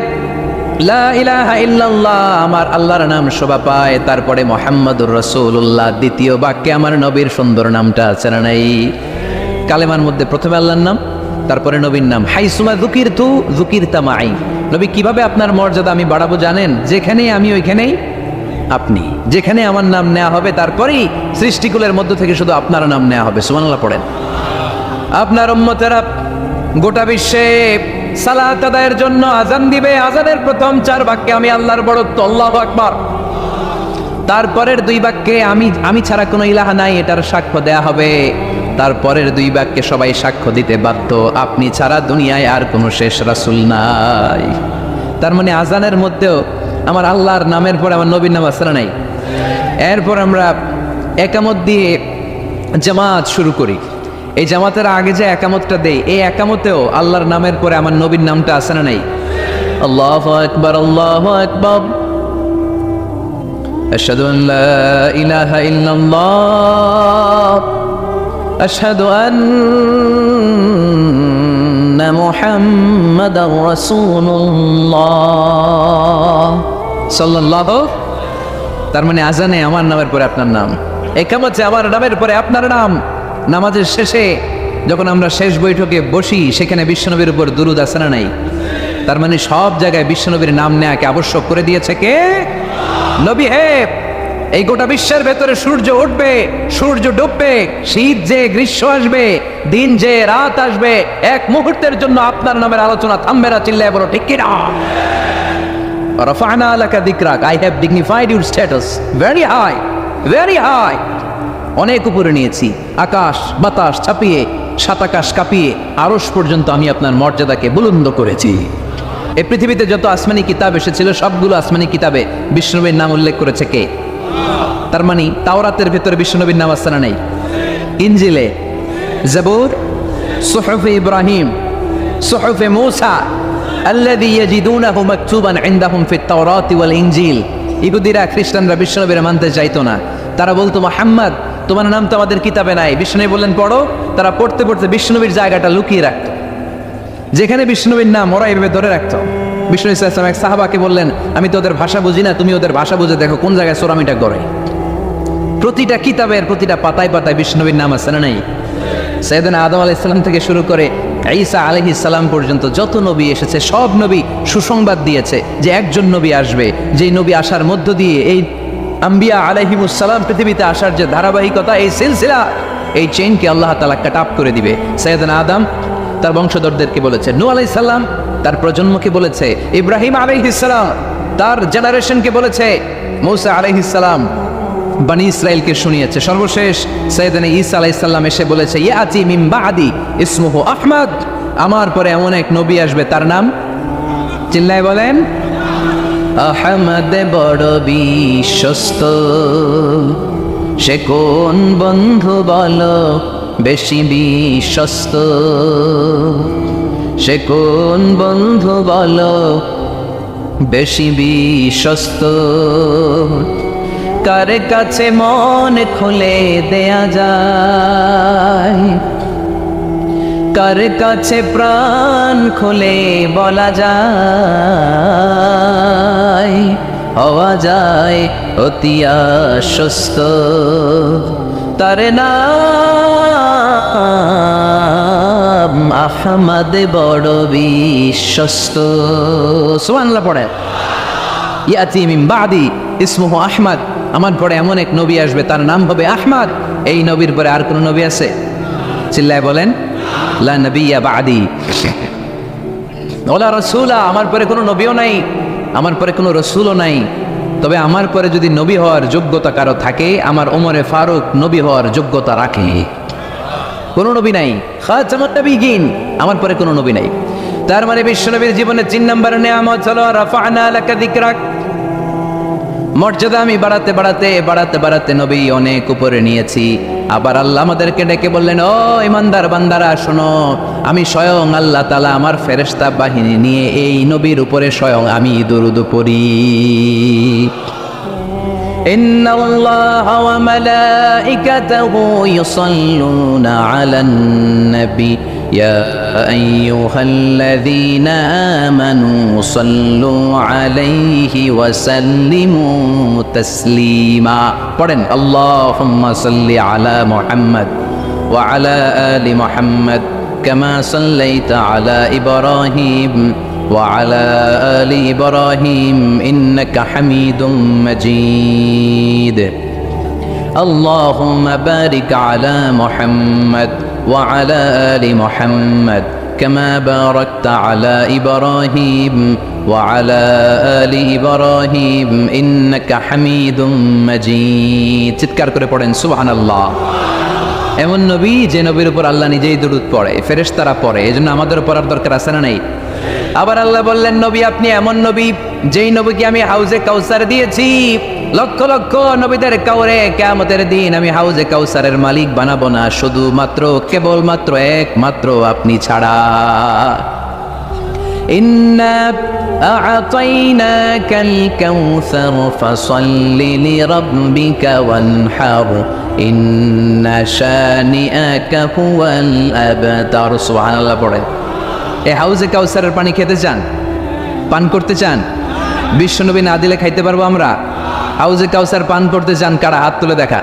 A: লা ইলাহা ইল্লাল্লাহ আমার আল্লাহর নাম শোভা পায়, তারপরে মুহাম্মাদুর রাসূলুল্লাহ দ্বিতীয় বাক্যে আমার নবীর সুন্দর নামটা আছে না নাই? কালেমার মধ্যে প্রথমে আল্লাহর নাম, তারপরে নবীর নাম। হাইসুমা যুকিরতু যুকিরতা মাই, নবী কিভাবে আপনার মর্যাদা আমি বাড়াবো জানেন? যেখানে আমি ওইখানেই আপনি, যেখানে আমার নাম নেওয়া হবে তারপরেই সৃষ্টিকুলের মধ্য থেকে শুধু আপনার নাম নেওয়া হবে। সুবহানাল্লাহ পড়েন। আপনার উম্মতেরা গোটা বিশ্বে সালাত আদায়ের জন্য আজান দিবে, আজানের প্রথম 4 বাক্যে আমি আল্লাহর বড়ত্ব, আল্লাহু আকবার। তারপরের 2 বাক্যে আমি ছাড়া কোনো ইলাহা নাই এটার সাক্ষ্য দেয়া হবে। তারপরের 2 বাক্যে সবাই সাক্ষ্য দিতে বাধ্য আপনি ছাড়া দুনিয়ায় আর কোনো শেষ রাসূল নাই। তার মানে আজানের মধ্যেও আমার আল্লাহর নামের পরে আমার নবীর নাম আছে না নাই? এরপর আমরা একামত দিয়ে জামাত শুরু করি। এই জামাতের আগে যে একামতটা দেই, এই একামতেও আল্লাহর নামের পরে আমার নবীর নামটা আছে না নাই? আল্লাহু আকবার, আল্লাহু আকবার, আশহাদু আন লা ইলাহা ইল্লাল্লাহ, আশহাদু আন্না মুহাম্মাদার রাসূলুল্লাহ সাল্লাল্লাহু। তার মানে আজানে আমার নামের পরে আপনার নাম, একামতে আমার নামের পরে আপনার নাম। নামাজের শেষে যখন আমরা শেষ বৈঠকে বসি সেখানে বিশ্বনবীর উপর দুরূদ আছে না নাই? তার মানে সব জায়গায় বিশ্বনবীর নাম নেওয়াকে আবশ্যক করে দিয়েছে কে? নবী হে এই গোটা বিশ্বের ভেতরে সূর্য উঠবে, সূর্য ডুববে, শীত যে গ্রীষ্ম আসবে, দিন যে রাত আসবে, এক মুহূর্তের জন্য আপনার নামের আলোচনা থামবে না। চিল্লায় বলো ঠিক কিনা? রাফা'না লাকা যিকরাক, I have dignified your status very high, very high। অনেক উপরে নিয়েছি, আকাশ বাতাস ছাপিয়ে, সাত আকাশ কাঁপিয়ে আরশ পর্যন্ত আমি আপনার মর্যাদাকে বুলন্দ করেছি। এই পৃথিবীতে যত আসমানি কিতাব এসেছিল সবগুলো আসমানি কিতাবে বিষ্ণুনবীর নাম উল্লেখ করেছে কে? তার মানে তাওরাতের ভেতরে বিষ্ণুনবীর নাম আছে না নাই? ইনজিলে, জাবুর, সুহুফে ইব্রাহিম, সুহুফে মূসা আল্লাযী ইয়াজিদুনাহু মাকতুবান ইনদাহুম ফিত তাওরাতি ওয়াল ইনজিল। ইহুদিরা খ্রিস্টানরা বিষ্ণুনবীর মানতে চাইতো না। তারা বলতো মুহাম্মদ তোমার নাম তো আমাদের কিতাবে নাই। বিষ্ণুনবী বললেন পড়ো। তারা পড়তে পড়তে বিষ্ণুনবীর জায়গাটা লুকিয়ে রাখতো, যেখানে বিষ্ণুনবীর নাম ওরা এভাবে ধরে রাখতো। বিষ্ণু ইসা ইসলাম এক সাহাবাকে বললেন আমি তো ওদের ভাষা বুঝি না, তুমি ওদের ভাষা বুঝে দেখো কোন জায়গায় সোরামিটা করে। প্রতিটা কিতাবের প্রতিটা পাতায় পাতায় বিষ্ণুনবীর নাম আছে না নাই? সাইয়েদনা আদম আলাইহিস সালাম থেকে শুরু করে ঈসা আলাইহিস সালাম পর্যন্ত যত নবী এসেছে সব নবী সুসংবাদ দিয়েছে যে একজন নবী আসবে, যেই নবী আসার মধ্য দিয়ে এই আম্বিয়া আলাইহিমুস সালাম পৃথিবীতে আসার যে ধারাবাহিকতা, এই সিলসিলা, এই চেইনকে আল্লাহ তাআলা কাট আপ করে দিবে। সাইয়েদনা আদম তার বংশধরদেরকে বলেছে, নূহ আলাইহিস সালাম তার প্রজন্মকে বলেছে, ইব্রাহিম আলাইহিস সালাম তার জেনারেশনকে বলেছে, মূসা আলাইহিস সালাম বনি ইসরাইলকে শুনিয়েছে। সর্বশেষ সাইয়েদনা ঈসা আলাইহিস সালাম এসে বলেছে, ইয়াতি মিন বাদি ইসমুহু আহমদ, আমার পরে এমন এক নবী আসবে তার নাম, চিল্লায় বলেন, আহমদ বড় বিশ্বস্ত, সে কোন বন্ধু বলো বেশি বিশ্বস্ত, সে কোন বন্ধু বলো বেশি বিশ্বস্ত, কার কাছে মন খুলে দেয়া যায়, কার কাছে প্রাণ খুলে বলা যায়, হওয়া যায় অতি আশ্বস্ত, তার নাম আহমদ বড় বিশ্বস্ত। সুবহানাল্লাহ পড়ে, ইয়াতি মিন বাদি ইসমুহু আহমদ, আমার পরে এমন এক নবী আসবে তার নাম হবে আহমদ। এই নবীর পরে আর কোন নবী আছে? চিল্লায় বলেন, লা নবিয়্যা বাদি ওয়ালা রাসূলা, আমার পরে কোনো নবীও নাই, আমার পরে কোনো রাসূলও নাই। তবে আমার পরে যদি নবী হওয়ার যোগ্যতা কারো থাকে, আমার ওমরে ফারুক নবী হওয়ার যোগ্যতা রাখে। কোনো নবী নাই, খাতামুন নবিয়্যিন, আমার পরে কোনো নবী নাই। তার মানে বিশ্বনবীর জীবনে 3 নম্বর নিয়ামত হলো রাফা'না লাকা যিকরাক, মর্যাদা আমি বাড়াতে বাড়াতে বাড়াতে বাড়াতে নবী অনেক উপরে নিয়েছি। আবার আল্লাহ আমাদেরকে ডেকে বললেন, ও ইমানদার বান্দারা শোনো, আমি স্বয়ং আল্লাহ তাআলা আমার ফেরেশতা বাহিনী নিয়ে এই নবীর উপরে স্বয়ং আমি দরুদ পড়ি। ইন্নাল্লাহা ওয়া মালাইকাতাহু ইউসাল্লুনা আলান নবী ইয়া আইয়ুহাল্লাযীনা আমানু সাল্লু আলাইহি ওয়া সাল্লিমু তাসলিমা। পড়েন, আল্লাহুম্মা সাল্লি আলা মুহাম্মদ ওয়া আলা আলি মুহাম্মদ কামা সাল্লাইতা আলা ইব্রাহিম ওয়া আলা আলি ইব্রাহিম ইন্নাকা হামিদুম মাজিদ। আল্লাহুম্মা বারিক আলা মুহাম্মদ وعلى آل محمد كما باركت على إبراهيم وعلى آل إبراهيم إنك حميد مجيد। চিৎকার করে পড়েন সুবহানাল্লাহ। এমন নবী যে নবীর উপর আল্লাহ নিজেই দরুদ পড়ে, ফেরেশতারা পড়ে, এজন্য আমাদের পড়ার দরকার আছে না নাই? আবার আল্লাহ বললেন, নবী আপনি এমন নবী যেই নবীকে আমি হাউজে কাউসার দিয়েছি, লক্ষ লক্ষ নবীদের কাউরে কিয়ামতের দিন আমি হাউজে কাউসারের মালিক বানাবো না, শুধুমাত্র কেবলমাত্র একমাত্র আপনি ছাড়া। ইন্না আ'তাইনাকাল কাউসার ফাসাল্লি লিরাব্বিকা ওয়ানহার ইন্না শানিআকা হুয়াল আবতার। সুবহানাল্লাহ পড়ে। এই হাউজে কাউসারের পানি খেতে চান, পান করতে চান? বিশ্বনবী না দিলে খাইতে পারবো আমরা? হাউজে কাউসার পান করতে চান কারা? হাত তুলে দেখা।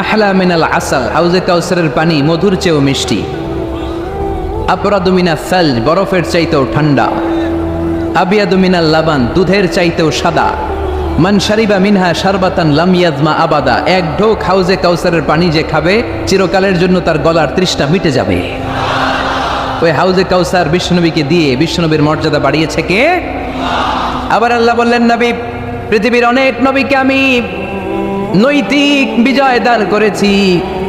A: আহলা মিনাল আসাল, হাউজে কাউসারের পানি মধুর চেয়েও মিষ্টি। আবরাদু মিনাস সালজ, বরফের চাইতেও ঠান্ডা। আবিয়াদু মিনাল লাবান, দুধের চাইতেও সাদা। মান শারিবা মিনহা শারবাতান লাম ইয়াজমা আবাদা, এক ঢোক হাউজে কাউসারের পানি যে খাবে চিরকালের জন্য তার গলার তৃষ্ণা মিটে যাবে। ওই হাউজে কাউসার বিশ্বনবীকে দিয়ে বিশ্বনবীর মর্যাদা বাড়িয়েছে কে? আবার আল্লাহ বললেন, নবী পৃথিবীর অনেক নবীকে আমি নৈতিক বিজয় দান করেছি,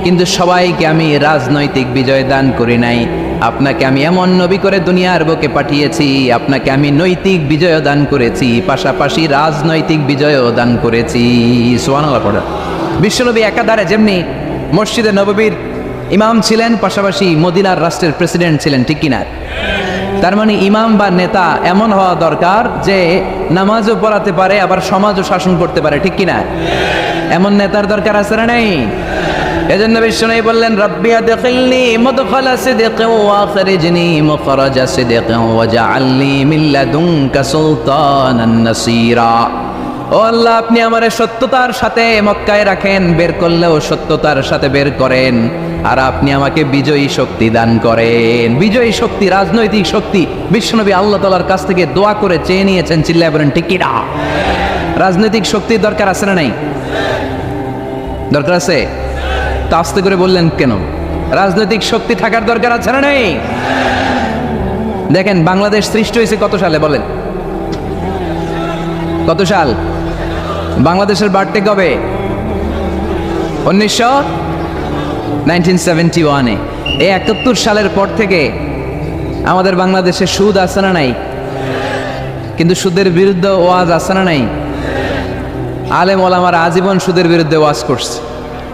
A: কিন্তু সবাইকে আমি রাজনৈতিক বিজয় দান করি নাই। আপনাকে আমি এমন নবী করে দুনিয়ার বুকে পাঠিয়েছি, আপনাকে আমি নৈতিক বিজয় দান করেছি, পাশাপাশি রাজনৈতিক বিজয়ও দান করেছি। সুবহানাল্লাহ পড়া। বিশ্বনবী একাধারে যেমনি মসজিদে নববীর ইমাম ছিলেন, পাশাপাশি মদিনার রাষ্ট্রের প্রেসিডেন্ট ছিলেন, ঠিক কিনা? তার মানে ইমাম বা নেতা এমন হওয়া দরকার যে নামাজও পড়াতে পারে, আবার সমাজও শাসন করতে পারে, ঠিক কিনা? এমন নেতার দরকার আছে না নাই? এজন্য বিশ্বনবী বললেন, রব্বি আদখিলনি মুদখালা সিদকিন ওয়া আখরিজনি মুখরাজা সিদকিন ওয়াজআলনি মিন লাদুনকা সুলতানান নাসীরা। ও আল্লাহ, আপনি আমারে সত্যতার সাথে মক্কায় রাখেন, বের করলেও সত্যতার সাথে বের করেন, আর আপনি আমাকে বিজয়ী শক্তি দান করেন। বিজয়ী শক্তি, রাজনৈতিক শক্তি বিশ্বনবী আল্লাহ তাআলার কাছ থেকে দোয়া করে চেয়ে নিয়েছেন। চিল্লায় বলেন ঠিক কি না? রাজনৈতিক শক্তির দরকার আছে না নাই? দরকার আছে? তা আস্তে করে বললেন কেন? রাজনৈতিক শক্তি থাকার দরকার আছে না নাই? দেখেন, বাংলাদেশ সৃষ্টি হয়েছে কত সালে বলেন? কত সাল? বাংলাদেশের বার্থডে কবে? 1971-এ। এই 71 সালের পর থেকে আমাদের বাংলাদেশে সুদ আছে না নাই? কিন্তু সুদের বিরুদ্ধে ওয়াজ আছে না নাই? আলেম ওলামারা আজীবন সুদের বিরুদ্ধে ওয়াজ করছে।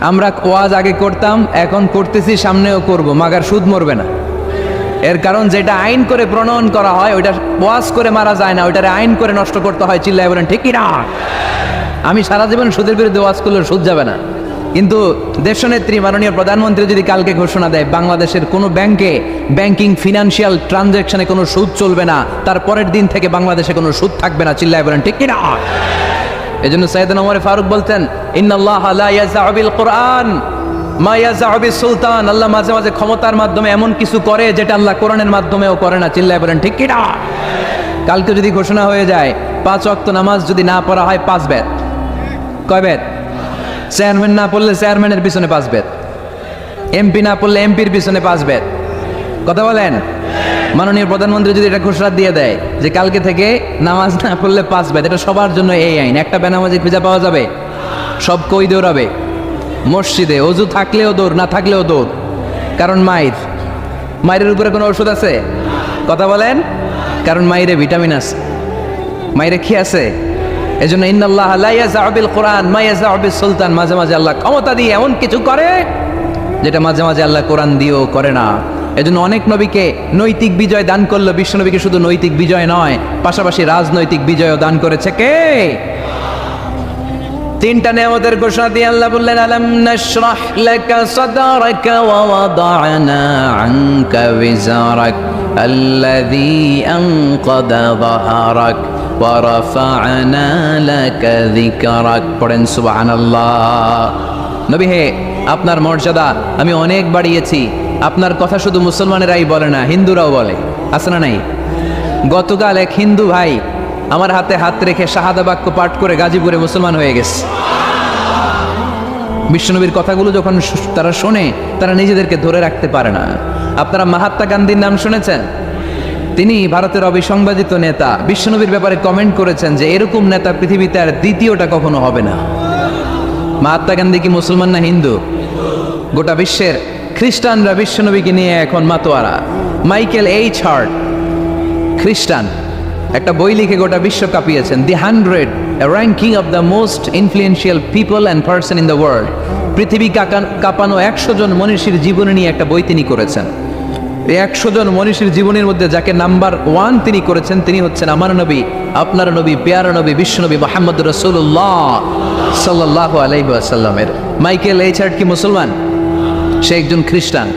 A: আমরা ওয়াজ আগে করতাম, এখন করতেছি, সামনেও করব, মাগার সুদ মরবে না। এর কারণ যেটা আইন করে প্রণয়ন করা হয় ওইটা ওয়াজ করে মারা যায় না, ওইটারে আইন করে নষ্ট করতে হয়। চিল্লায় বলেন ঠিক কি না? আমি সারা জীবন সুদের বিরুদ্ধে ওয়াজ করলে সুদ যাবে না, কিন্তু দেশনেত্রী মাননীয় প্রধানমন্ত্রী যদি কালকে ঘোষণা দেয় বাংলাদেশের কোনো ব্যাংকে ব্যাংকিং ফিনান্সিয়াল ট্রানজ্যাকশনে কোনো সুদ চলবে না, তার পরের দিন থেকে বাংলাদেশে কোনো সুদ থাকবে না। চিল্লায় বলেন ঠিক কি না? এজন্য সাইয়েদনা ওমর ফারুক বলতেন, ইন্নাল্লাহা লা ইয়াযআউ বিল কুরআন মা ইয়াযআউ বিস সুলতান। আল্লাহ মাঝে মাঝে ক্ষমতার মাধ্যমে এমন কিছু করে যেটা আল্লাহ কোরআনের মাধ্যমেও করে না। চিল্লায় বলেন ঠিক কি না? কালকে যদি ঘোষণা হয়ে যায় 5 ওয়াক্ত নামাজ যদি না পড়া হয় 5 বেত। কয় বেত? চেয়ারম্যান না পড়লে চেয়ারম্যানের পিছনে 5 বেত, এমপি না পড়লে এমপির পিছনে 5 বেত। কথা বলেন? মাননীয় প্রধানমন্ত্রী যদি এটা ঘোষণা দিয়ে দেয় যে কালকে থেকে নামাজ না পড়লে 5 বেত, এটা সবার জন্য এই আইন। একটা বেনামাজি খুঁজে পাওয়া যাবে? সব কই দৌড়াবে মসজিদে, অজু থাকলেও দৌড়, না থাকলেও দৌড়। কারণ মায়ের উপরে কোনো ওষুধ আছে? কথা বলেন? কারণ মায়েরে ভিটামিন আছে, মায়েরে কি আছে? এজন্য ইন্নাল্লাহা লা ইয়াযআউ বিল কুরআন মা ইয়াযআউ বিস সুলতান। মাঝে মাঝে আল্লাহ ক্ষমতা দিয়ে এমন কিছু করে যেটা মাঝে মাঝে আল্লাহ কোরআন দিয়েও করে না। এজন্য অনেক নবীকে নৈতিক বিজয় দান করলো, বিশ্ব নবীকে শুধু নৈতিক বিজয় নয়, পাশাপাশি রাজনৈতিক বিজয়ও দান করেছে কে? 3টা নেয়ামতের ঘোষণা দিয়ে আল্লাহ বললেন, আলাম নাশরাহ লাকা সাদরাকা ওয়া ওয়াদা'না আনকা বিজারাক আল্লাযী আনকাদা যাহরাক ওয়া রাফা'না লাকা যিকরাক। পড়েন সুবহানাল্লাহ। নবী হে, আপনার মর্যাদা আমি অনেক বাড়িয়েছি। আপনার কথা শুধু মুসলমানেরাই বলে না, হিন্দুরাও বলে। আছে না নাই? গতকাল এক হিন্দু ভাই আমার হাতে হাত রেখে শাহাদা বাক্য পাঠ করে গাজীপুরে মুসলমান হয়ে গেছে। বিশ্বনবীর কথাগুলো যখন তারা শোনে, তারা নিজেদেরকে ধরে রাখতে পারে না। আপনারা মহাত্মা গান্ধীর নাম শুনেছেন? তিনি ভারতের অবিসংবাদিত নেতা। বিশ্বনবীর ব্যাপারে কমেন্ট করেছেন যে এরকম নেতা পৃথিবীতে আর দ্বিতীয়টা কখনো হবে না। মহাত্মা গান্ধী কি মুসলমান না হিন্দু? গোটা বিশ্বের খ্রিস্টানরা বিশ্বনবীকে নিয়ে এখন মাতোয়ারা। মাইকেল এইচ হার্ট খ্রিস্টান, একটা বই লিখে গোটা বিশ্ব কাঁপিয়েছেন, দি 100 ranking of the most influential people and person in the world. পৃথিবী কাঁপানো 100 জন মনীষীর জীবনী নিয়ে একটা বই তিনি করেছেন। এই 100 জন মনীষীর জীবনের মধ্যে যাকে নাম্বার 1 তিনি করেছেন, তিনি হচ্ছেন আমার নবী, আপনার নবী, পেয়ারা নবী, বিশ্বনবী মুহাম্মদ রাসূলুল্লাহ সাল্লাল্লাহু আলাইহি ওয়াসাল্লামের। মাইকেল এইচ হার্ট কি মুসলমান? সে একজন খ্রিস্টান।